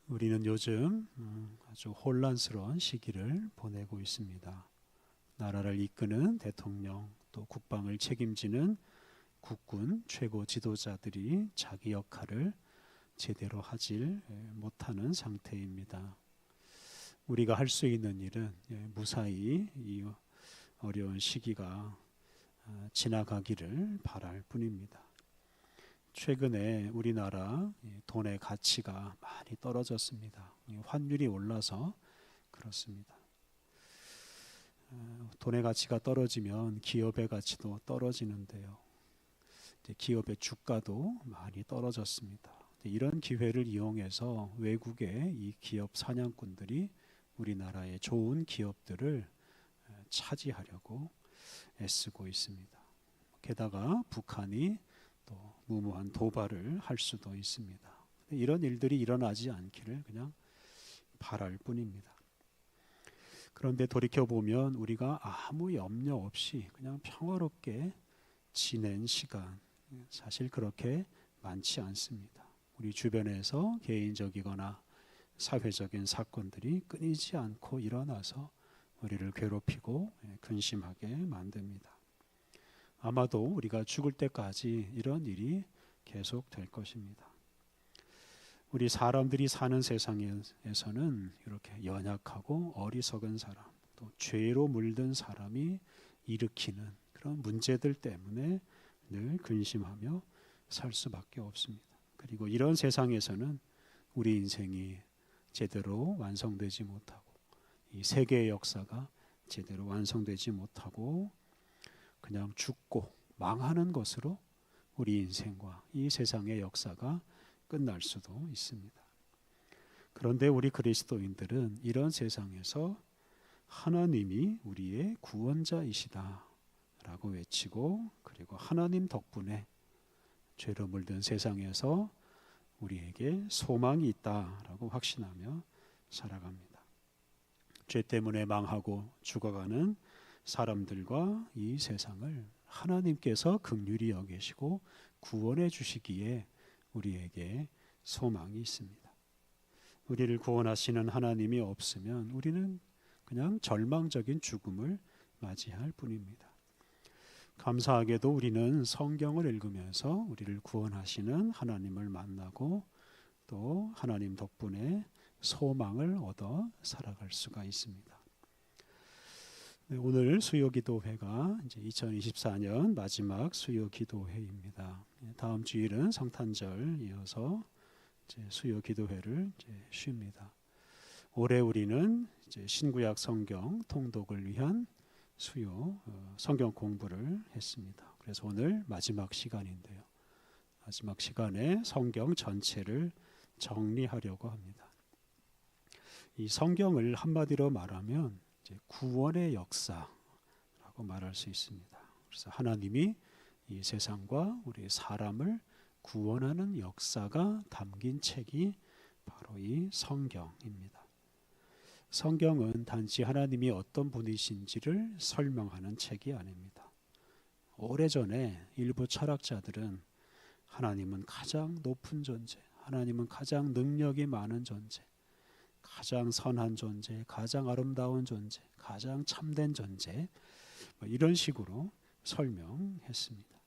우리는 요즘 아주 혼란스러운 시기를 보내고 있습니다. 나라를 이끄는 대통령, 또 국방을 책임지는 국군 최고 지도자들이 자기 역할을 제대로 하질 못하는 상태입니다. 우리가 할 수 있는 일은 무사히 이 어려운 시기가 지나가기를 바랄 뿐입니다. 최근에 우리나라 돈의 가치가 많이 떨어졌습니다. 환율이 올라서 그렇습니다. 돈의 가치가 떨어지면 기업의 가치도 떨어지는데요. 기업의 주가도 많이 떨어졌습니다. 이런 기회를 이용해서 외국의 이 기업 사냥꾼들이 우리나라의 좋은 기업들을 차지하려고 애쓰고 있습니다. 게다가 북한이 또 무모한 도발을 할 수도 있습니다. 이런 일들이 일어나지 않기를 그냥 바랄 뿐입니다. 그런데 돌이켜보면 우리가 아무 염려 없이 그냥 평화롭게 지낸 시간 사실 그렇게 많지 않습니다. 우리 주변에서 개인적이거나 사회적인 사건들이 끊이지 않고 일어나서 우리를 괴롭히고 근심하게 만듭니다. 아마도 우리가 죽을 때까지 이런 일이 계속될 것입니다. 우리 사람들이 사는 세상에서는 이렇게 연약하고 어리석은 사람, 또 죄로 물든 사람이 일으키는 그런 문제들 때문에 늘 근심하며 살 수밖에 없습니다. 그리고 이런 세상에서는 우리 인생이 제대로 완성되지 못하고 이 세계의 역사가 제대로 완성되지 못하고 그냥 죽고 망하는 것으로 우리 인생과 이 세상의 역사가 끝날 수도 있습니다. 그런데 우리 그리스도인들은 이런 세상에서 하나님이 우리의 구원자이시다 라고 외치고, 그리고 하나님 덕분에 죄로 물든 세상에서 우리에게 소망이 있다라고 확신하며 살아갑니다. 죄 때문에 망하고 죽어가는 사람들과 이 세상을 하나님께서 긍휼히 여기시고 구원해 주시기에 우리에게 소망이 있습니다. 우리를 구원하시는 하나님이 없으면 우리는 그냥 절망적인 죽음을 맞이할 뿐입니다. 감사하게도 우리는 성경을 읽으면서 우리를 구원하시는 하나님을 만나고 또 하나님 덕분에 소망을 얻어 살아갈 수가 있습니다. 오늘 수요기도회가 이제 2024년 마지막 수요기도회입니다. 다음 주일은 성탄절 이어서 이제 수요기도회를 이제 쉽니다. 올해 우리는 이제 신구약 성경 통독을 위한 수요 성경 공부를 했습니다. 그래서 오늘 마지막 시간인데요. 마지막 시간에 성경 전체를 정리하려고 합니다. 이 성경을 한마디로 말하면 이제 구원의 역사라고 말할 수 있습니다. 그래서 하나님이 이 세상과 우리 사람을 구원하는 역사가 담긴 책이 바로 이 성경입니다. 성경은 단지 하나님이 어떤 분이신지를 설명하는 책이 아닙니다. 오래전에 일부 철학자들은 하나님은 가장 높은 존재, 하나님은 가장 능력이 많은 존재, 가장 선한 존재, 가장 아름다운 존재, 가장 참된 존재, 이런 식으로 설명했습니다.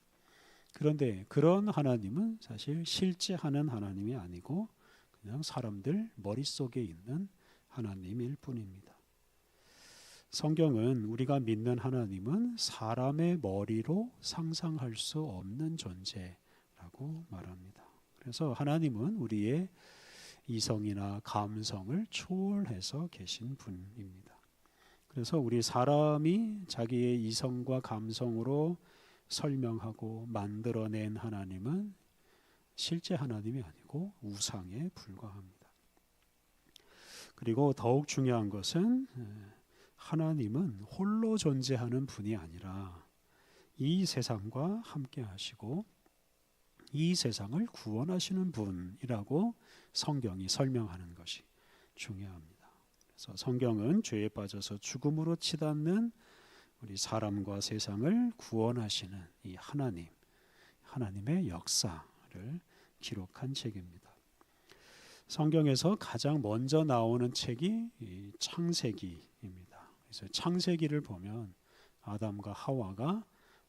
그런데 그런 하나님은 사실 실제하는 하나님이 아니고 그냥 사람들 머릿속에 있는 하나님일 뿐입니다. 성경은 우리가 믿는 하나님은 사람의 머리로 상상할 수 없는 존재라고 말합니다. 그래서 하나님은 우리의 이성이나 감성을 초월해서 계신 분입니다. 그래서 우리 사람이 자기의 이성과 감성으로 설명하고 만들어낸 하나님은 실제 하나님이 아니고 우상에 불과합니다. 그리고 더욱 중요한 것은 하나님은 홀로 존재하는 분이 아니라 이 세상과 함께 하시고 이 세상을 구원하시는 분이라고 성경이 설명하는 것이 중요합니다. 그래서 성경은 죄에 빠져서 죽음으로 치닫는 우리 사람과 세상을 구원하시는 이 하나님의 역사를 기록한 책입니다. 성경에서 가장 먼저 나오는 책이 이 창세기입니다. 그래서 창세기를 보면 아담과 하와가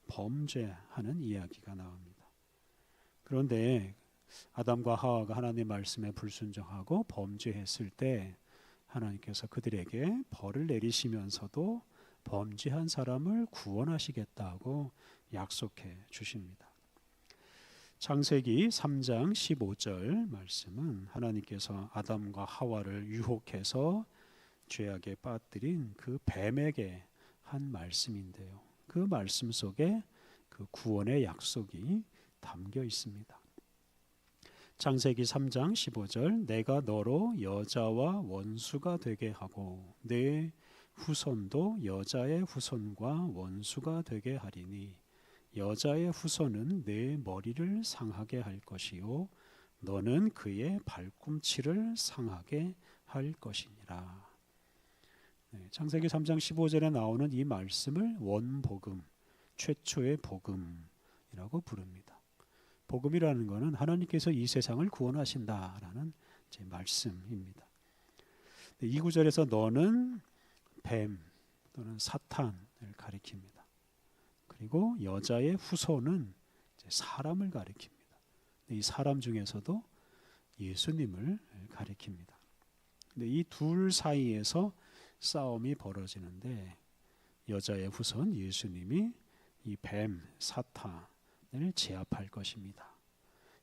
범죄하는 이야기가 나옵니다. 그런데 아담과 하와가 하나님의 말씀에 불순종하고 범죄했을 때 하나님께서 그들에게 벌을 내리시면서도 범죄한 사람을 구원하시겠다고 약속해 주십니다. 창세기 3장 15절 말씀은 하나님께서 아담과 하와를 유혹해서 죄악에 빠뜨린 그 뱀에게 한 말씀인데요. 그 말씀 속에 그 구원의 약속이 담겨 있습니다. 창세기 3장 15절 내가 너로 여자와 원수가 되게 하고 내 후손도 여자의 후손과 원수가 되게 하리니 여자의 후손은 내 머리를 상하게 할 것이요 너는 그의 발꿈치를 상하게 할 것이니라. 창세기 3장 15절에 나오는 이 말씀을 원복음, 최초의 복음이라고 부릅니다. 복음이라는 것은 하나님께서 이 세상을 구원하신다라는 제 말씀입니다. 이 구절에서 너는 뱀 또는 사탄을 가리킵니다. 그리고 여자의 후손은 사람을 가리킵니다. 이 사람 중에서도 예수님을 가리킵니다. 근데 이 둘 사이에서 싸움이 벌어지는데 여자의 후손 예수님이 이 뱀 사탄을 제압할 것입니다.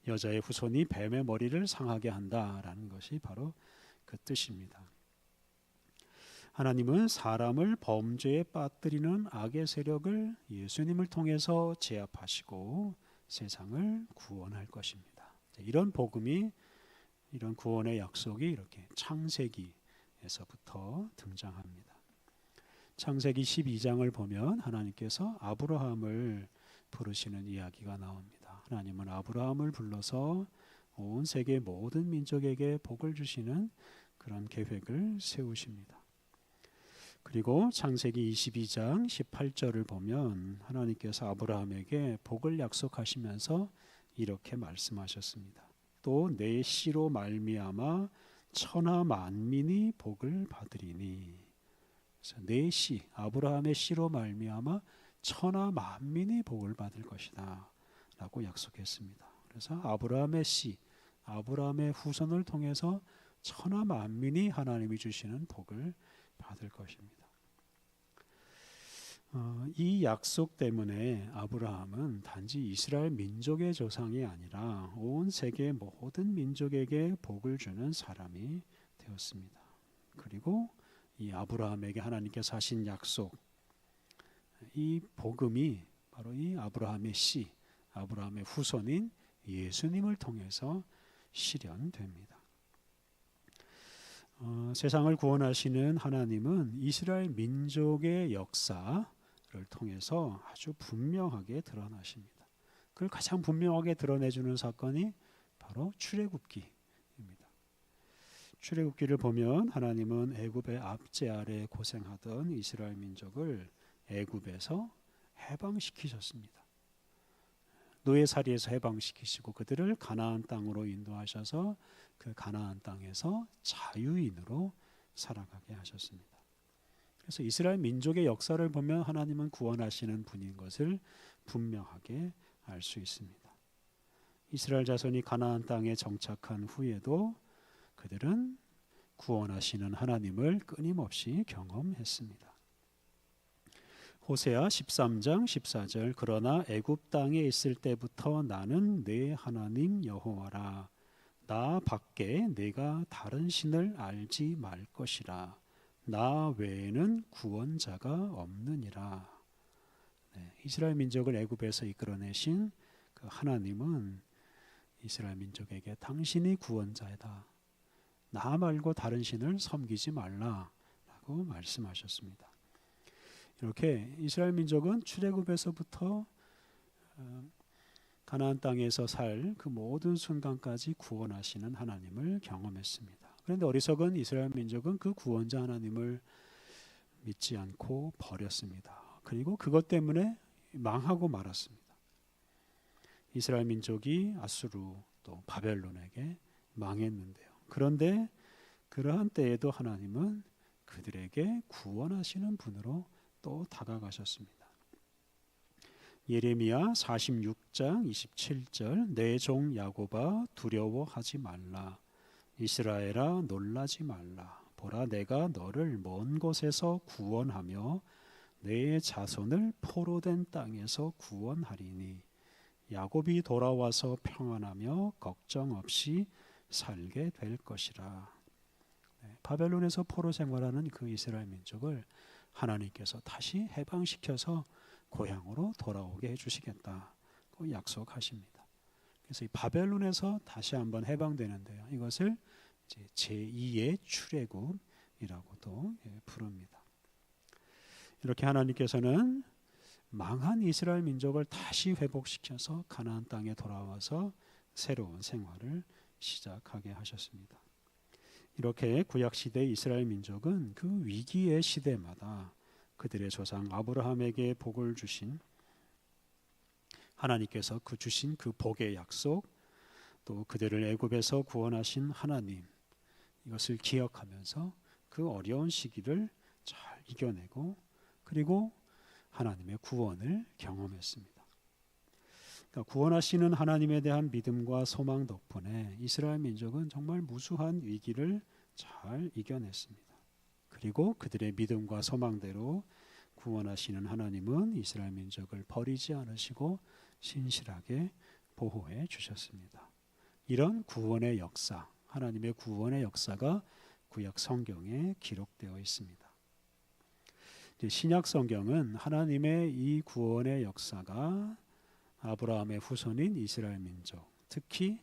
여자의 후손이 뱀의 머리를 상하게 한다라는 것이 바로 그 뜻입니다. 하나님은 사람을 범죄에 빠뜨리는 악의 세력을 예수님을 통해서 제압하시고 세상을 구원할 것입니다. 이런 복음이, 이런 구원의 약속이 이렇게 창세기에서부터 등장합니다. 창세기 12장을 보면 하나님께서 아브라함을 부르시는 이야기가 나옵니다. 하나님은 아브라함을 불러서 온 세계 모든 민족에게 복을 주시는 그런 계획을 세우십니다. 그리고 창세기 22장 18절을 보면 하나님께서 아브라함에게 복을 약속하시면서 이렇게 말씀하셨습니다. 또 내 씨로 말미암아 천하 만민이 복을 받으리니. 그래서 내 씨, 아브라함의 씨로 말미암아 천하 만민이 복을 받을 것이다 라고 약속했습니다. 그래서 아브라함의 씨, 아브라함의 후손을 통해서 천하 만민이 하나님이 주시는 복을 받을 것입니다. 이 약속 때문에 아브라함은 단지 이스라엘 민족의 조상이 아니라 온 세계 모든 민족에게 복을 주는 사람이 되었습니다. 그리고 이 아브라함에게 하나님께서 하신 약속, 이 복음이 바로 이 아브라함의 씨, 아브라함의 후손인 예수님을 통해서 실현됩니다. 세상을 구원하시는 하나님은 이스라엘 민족의 역사를 통해서 아주 분명하게 드러나십니다. 그걸 가장 분명하게 드러내주는 사건이 바로 출애굽기입니다. 출애굽기를 보면 하나님은 애굽의 압제 아래 고생하던 이스라엘 민족을 애굽에서 해방시키셨습니다. 노예살이에서 해방시키시고 그들을 가나안 땅으로 인도하셔서 그 가나안 땅에서 자유인으로 살아가게 하셨습니다. 그래서 이스라엘 민족의 역사를 보면 하나님은 구원하시는 분인 것을 분명하게 알 수 있습니다. 이스라엘 자손이 가나안 땅에 정착한 후에도 그들은 구원하시는 하나님을 끊임없이 경험했습니다. 호세아 13장 14절 그러나 애굽 땅에 있을 때부터 나는 내 하나님 여호와라 나 밖에 내가 다른 신을 알지 말 것이라 나 외에는 구원자가 없느니라. 이스라엘 민족을 애굽에서 이끌어내신 그 하나님은 이스라엘 민족에게 당신이 구원자이다. 나 말고 다른 신을 섬기지 말라라고 말씀하셨습니다. 이렇게 이스라엘 민족은 출애굽에서부터 가나안 땅에서 살 그 모든 순간까지 구원하시는 하나님을 경험했습니다. 그런데 어리석은 이스라엘 민족은 그 구원자 하나님을 믿지 않고 버렸습니다. 그리고 그것 때문에 망하고 말았습니다. 이스라엘 민족이 아수르 또 바벨론에게 망했는데요. 그런데 그러한 때에도 하나님은 그들에게 구원하시는 분으로 또 다가가셨습니다. 예레미야 46장 27절 내 종 야곱아 두려워하지 말라 이스라엘아 놀라지 말라 보라 내가 너를 먼 곳에서 구원하며 내 자손을 포로된 땅에서 구원하리니 야곱이 돌아와서 평안하며 걱정 없이 살게 될 것이라. 바벨론에서 포로 생활하는 그 이스라엘 민족을 하나님께서 다시 해방시켜서 고향으로 돌아오게 해주시겠다고 약속하십니다. 그래서 이 바벨론에서 다시 한번 해방되는데요. 이것을 이제 제2의 출애굽이라고도 부릅니다. 이렇게 하나님께서는 망한 이스라엘 민족을 다시 회복시켜서 가나안 땅에 돌아와서 새로운 생활을 시작하게 하셨습니다. 이렇게 구약시대 이스라엘 민족은 그 위기의 시대마다 그들의 조상 아브라함에게 복을 주신 하나님께서 주신 그 복의 약속, 또 그들을 애굽에서 구원하신 하나님, 이것을 기억하면서 그 어려운 시기를 잘 이겨내고 그리고 하나님의 구원을 경험했습니다. 그러니까 구원하시는 하나님에 대한 믿음과 소망 덕분에 이스라엘 민족은 정말 무수한 위기를 잘 이겨냈습니다. 그리고 그들의 믿음과 소망대로 구원하시는 하나님은 이스라엘 민족을 버리지 않으시고 신실하게 보호해 주셨습니다. 이런 구원의 역사, 하나님의 구원의 역사가 구약 성경에 기록되어 있습니다. 신약 성경은 하나님의 이 구원의 역사가 아브라함의 후손인 이스라엘 민족, 특히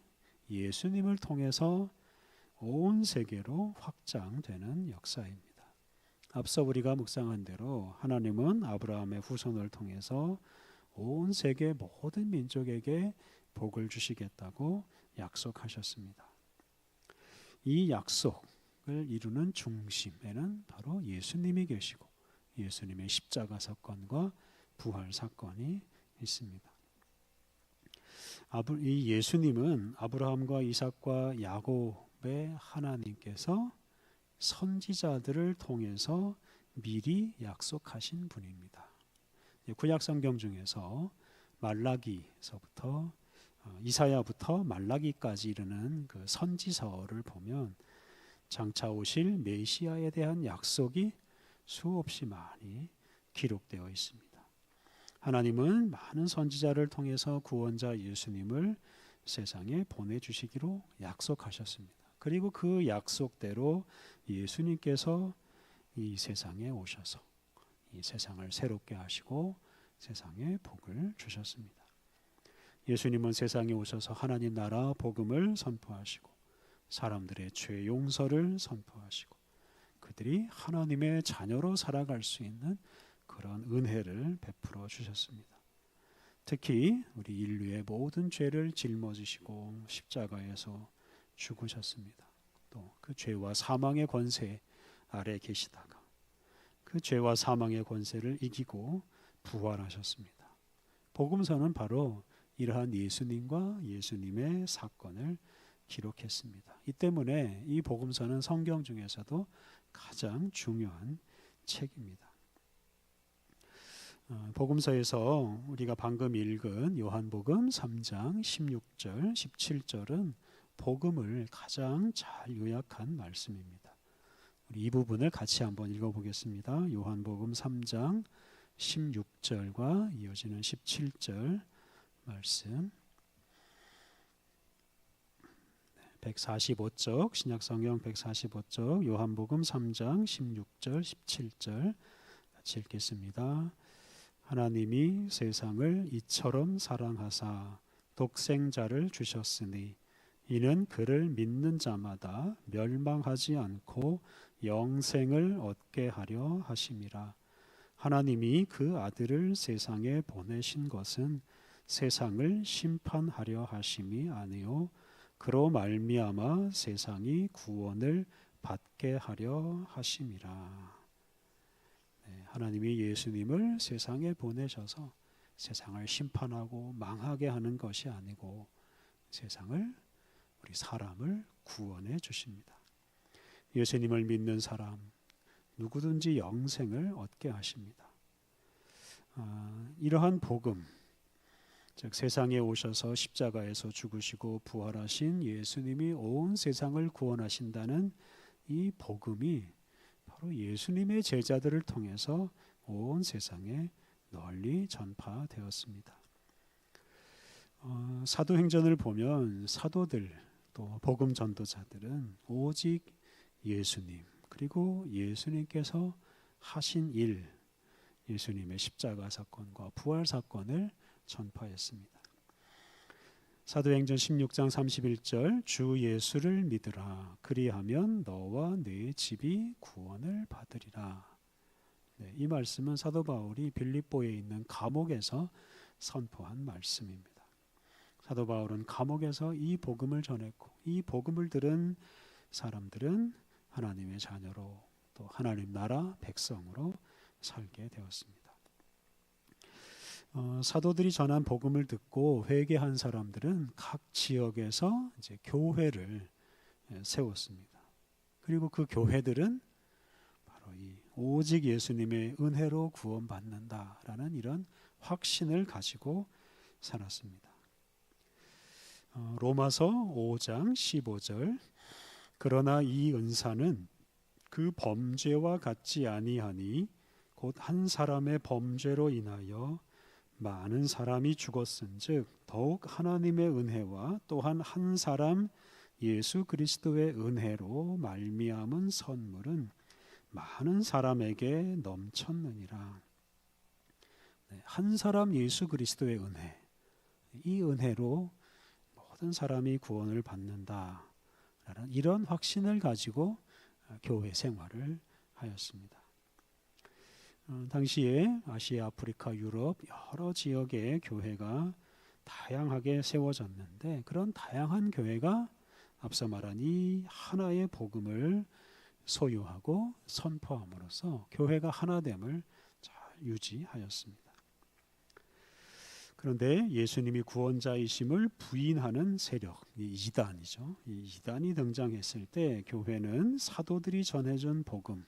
예수님을 통해서 온 세계로 확장되는 역사입니다. 앞서 우리가 묵상한 대로 하나님은 아브라함의 후손을 통해서 온 세계 모든 민족에게 복을 주시겠다고 약속하셨습니다. 이 약속을 이루는 중심에는 바로 예수님이 계시고 예수님의 십자가 사건과 부활 사건이 있습니다. 이 예수님은 아브라함과 이삭과 야곱의 하나님께서 선지자들을 통해서 미리 약속하신 분입니다. 구약 성경 중에서 말라기서부터 이사야부터 말라기까지 이르는 그 선지서를 보면 장차 오실 메시아에 대한 약속이 수없이 많이 기록되어 있습니다. 하나님은 많은 선지자를 통해서 구원자 예수님을 세상에 보내주시기로 약속하셨습니다. 그리고 그 약속대로 예수님께서 이 세상에 오셔서 이 세상을 새롭게 하시고 세상에 복을 주셨습니다. 예수님은 세상에 오셔서 하나님 나라 복음을 선포하시고 사람들의 죄 용서를 선포하시고 그들이 하나님의 자녀로 살아갈 수 있는 그런 은혜를 베풀어 주셨습니다. 특히 우리 인류의 모든 죄를 짊어지시고 십자가에서 죽으셨습니다. 또 그 죄와 사망의 권세 아래 계시다가 그 죄와 사망의 권세를 이기고 부활하셨습니다. 복음서는 바로 이러한 예수님과 예수님의 사건을 기록했습니다. 이 때문에 이 복음서는 성경 중에서도 가장 중요한 책입니다. 복음서에서 우리가 방금 읽은 요한복음 3장 16절, 17절은 복음을 가장 잘 요약한 말씀입니다. 우리 이 부분을 같이 한번 읽어보겠습니다. 요한복음 3장 16절과 이어지는 17절 말씀 145쪽 신약성경 145쪽 요한복음 3장 16절 17절 같이 읽겠습니다. 하나님이 세상을 이처럼 사랑하사 독생자를 주셨으니 이는 그를 믿는 자마다 멸망하지 않고 영생을 얻게 하려 하심이라. 하나님이 그 아들을 세상에 보내신 것은 세상을 심판하려 하심이 아니요 그로 말미암아 세상이 구원을 받게 하려 하심이라. 하나님이 예수님을 세상에 보내셔서 세상을 심판하고 망하게 하는 것이 아니고 세상을 우리 사람을 구원해 주십니다. 예수님을 믿는 사람 누구든지 영생을 얻게 하십니다. 이러한 복음, 즉 세상에 오셔서 십자가에서 죽으시고 부활하신 예수님이 온 세상을 구원하신다는 이 복음이 바로 예수님의 제자들을 통해서 온 세상에 널리 전파되었습니다. 사도행전을 보면 사도들 또 복음 전도자들은 오직 예수님 그리고 예수님께서 하신 일, 예수님의 십자가 사건과 부활 사건을 전파했습니다. 사도행전 16장 31절 주 예수를 믿으라 그리하면 너와 네 집이 구원을 받으리라. 이 말씀은 사도 바울이 빌립보에 있는 감옥에서 선포한 말씀입니다. 사도 바울은 감옥에서 이 복음을 전했고 이 복음을 들은 사람들은 하나님의 자녀로 또 하나님 나라 백성으로 살게 되었습니다. 사도들이 전한 복음을 듣고 회개한 사람들은 각 지역에서 이제 교회를 세웠습니다. 그리고 그 교회들은 바로 이 오직 예수님의 은혜로 구원받는다라는 이런 확신을 가지고 살았습니다. 로마서 5장 15절 그러나 이 은사는 그 범죄와 같지 아니하니 곧 한 사람의 범죄로 인하여 많은 사람이 죽었은즉 더욱 하나님의 은혜와 또한 한 사람 예수 그리스도의 은혜로 말미암은 선물은 많은 사람에게 넘쳤느니라. 한 사람 예수 그리스도의 은혜, 이 은혜로 모든 사람이 구원을 받는다라는 이런 확신을 가지고 교회 생활을 하였습니다. 당시에 아시아, 아프리카, 유럽 여러 지역의 교회가 다양하게 세워졌는데 그런 다양한 교회가 앞서 말한 이 하나의 복음을 소유하고 선포함으로써 교회가 하나됨을 잘 유지하였습니다. 그런데 예수님이 구원자이심을 부인하는 세력, 이단이죠. 이 이단이 등장했을 때 교회는 사도들이 전해준 복음,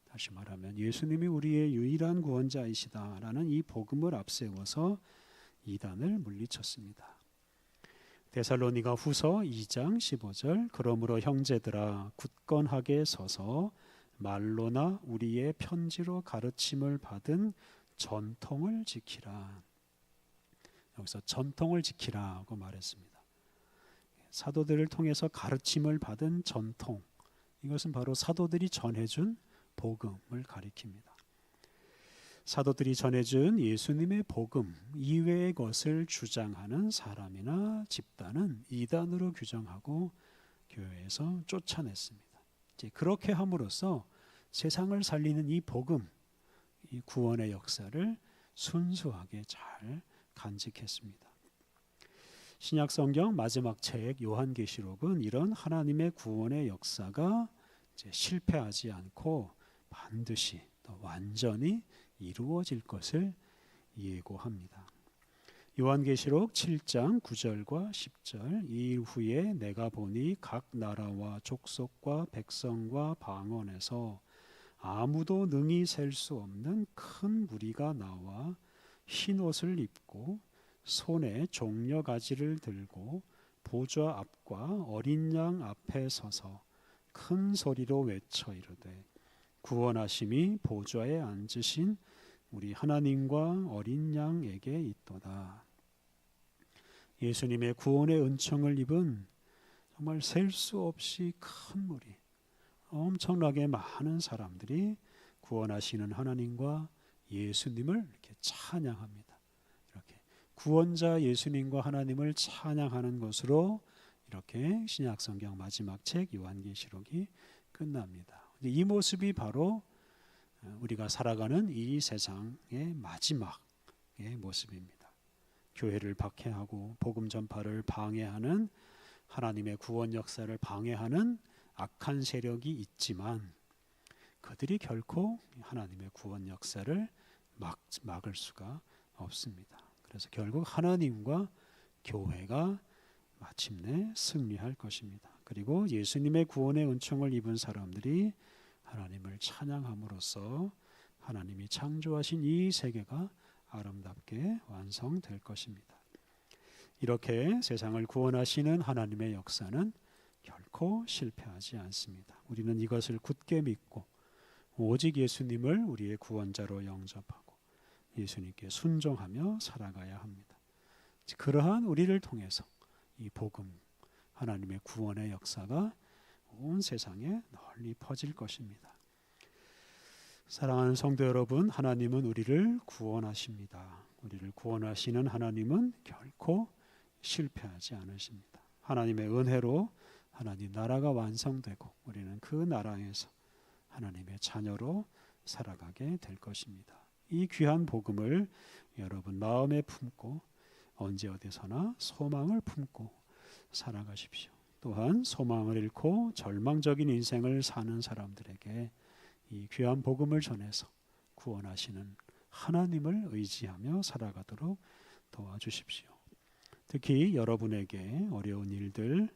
다시 말하면 예수님이 우리의 유일한 구원자이시다라는 이 복음을 앞세워서 이단을 물리쳤습니다. 데살로니가 후서 2장 15절 그러므로 형제들아 굳건하게 서서 말로나 우리의 편지로 가르침을 받은 전통을 지키라. 여기서 전통을 지키라고 말했습니다. 사도들을 통해서 가르침을 받은 전통, 이것은 바로 사도들이 전해준 복음을 가리킵니다. 사도들이 전해준 예수님의 복음 이외의 것을 주장하는 사람이나 집단은 이단으로 규정하고 교회에서 쫓아냈습니다. 이제 그렇게 함으로써 세상을 살리는 이 복음, 이 구원의 역사를 순수하게 잘 간직했습니다. 신약 성경 마지막 책 요한계시록은 이런 하나님의 구원의 역사가 이제 실패하지 않고 반드시 또 완전히 이루어질 것을 예고합니다. 요한계시록 7장 9절과 10절 이 후에 내가 보니 각 나라와 족속과 백성과 방언에서 아무도 능히 셀 수 없는 큰 무리가 나와 흰 옷을 입고 손에 종려가지를 들고 보좌 앞과 어린 양 앞에 서서 큰 소리로 외쳐 이르되 구원하심이 보좌에 앉으신 우리 하나님과 어린 양에게 있도다. 예수님의 구원의 은총을 입은 정말 셀 수 없이 큰 무리, 엄청나게 많은 사람들이 구원하시는 하나님과 예수님을 이렇게 찬양합니다. 이렇게 구원자 예수님과 하나님을 찬양하는 것으로 이렇게 신약성경 마지막 책 요한계시록이 끝납니다. 이 모습이 바로 우리가 살아가는 이 세상의 마지막의 모습입니다. 교회를 박해하고 복음 전파를 방해하는 하나님의 구원 역사를 방해하는 악한 세력이 있지만 그들이 결코 하나님의 구원 역사를 막을 수가 없습니다. 그래서 결국 하나님과 교회가 마침내 승리할 것입니다. 그리고 예수님의 구원의 은총을 입은 사람들이 하나님을 찬양함으로써 하나님이 창조하신 이 세계가 아름답게 완성될 것입니다. 이렇게 세상을 구원하시는 하나님의 역사는 결코 실패하지 않습니다. 우리는 이것을 굳게 믿고 오직 예수님을 우리의 구원자로 영접하고 예수님께 순종하며 살아가야 합니다. 그러한 우리를 통해서 이 복음, 하나님의 구원의 역사가 온 세상에 널리 퍼질 것입니다. 사랑하는 성도 여러분, 하나님은 우리를 구원하십니다. 우리를 구원하시는 하나님은 결코 실패하지 않으십니다. 하나님의 은혜로 하나님 나라가 완성되고 우리는 그 나라에서 하나님의 자녀로 살아가게 될 것입니다. 이 귀한 복음을 여러분 마음에 품고 언제 어디서나 소망을 품고 살아가십시오. 또한 소망을 잃고 절망적인 인생을 사는 사람들에게 이 귀한 복음을 전해서 구원하시는 하나님을 의지하며 살아가도록 도와주십시오. 특히 여러분에게 어려운 일들,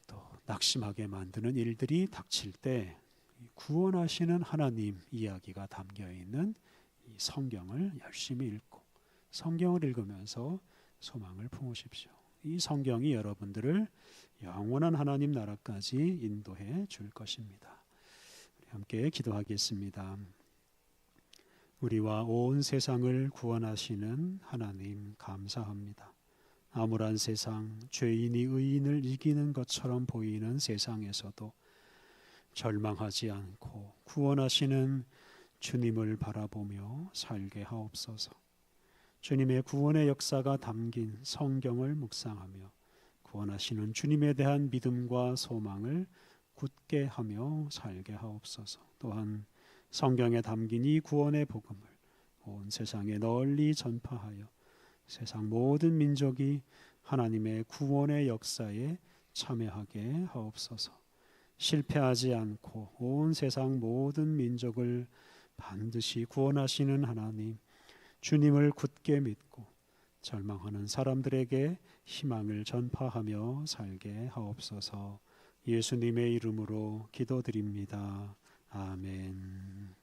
또 낙심하게 만드는 일들이 닥칠 때 구원하시는 하나님 이야기가 담겨있는 이 성경을 열심히 읽고 성경을 읽으면서 소망을 품으십시오. 이 성경이 여러분들을 영원한 하나님 나라까지 인도해 줄 것입니다. 우리 함께 기도하겠습니다. 우리와 온 세상을 구원하시는 하나님 감사합니다. 암울한 세상, 죄인이 의인을 이기는 것처럼 보이는 세상에서도 절망하지 않고 구원하시는 주님을 바라보며 살게 하옵소서. 주님의 구원의 역사가 담긴 성경을 묵상하며 구원하시는 주님에 대한 믿음과 소망을 굳게 하며 살게 하옵소서. 또한 성경에 담긴 이 구원의 복음을 온 세상에 널리 전파하여 세상 모든 민족이 하나님의 구원의 역사에 참여하게 하옵소서. 실패하지 않고 온 세상 모든 민족을 반드시 구원하시는 하나님, 주님을 굳게 믿고 절망하는 사람들에게 희망을 전파하며 살게 하옵소서. 예수님의 이름으로 기도드립니다. 아멘.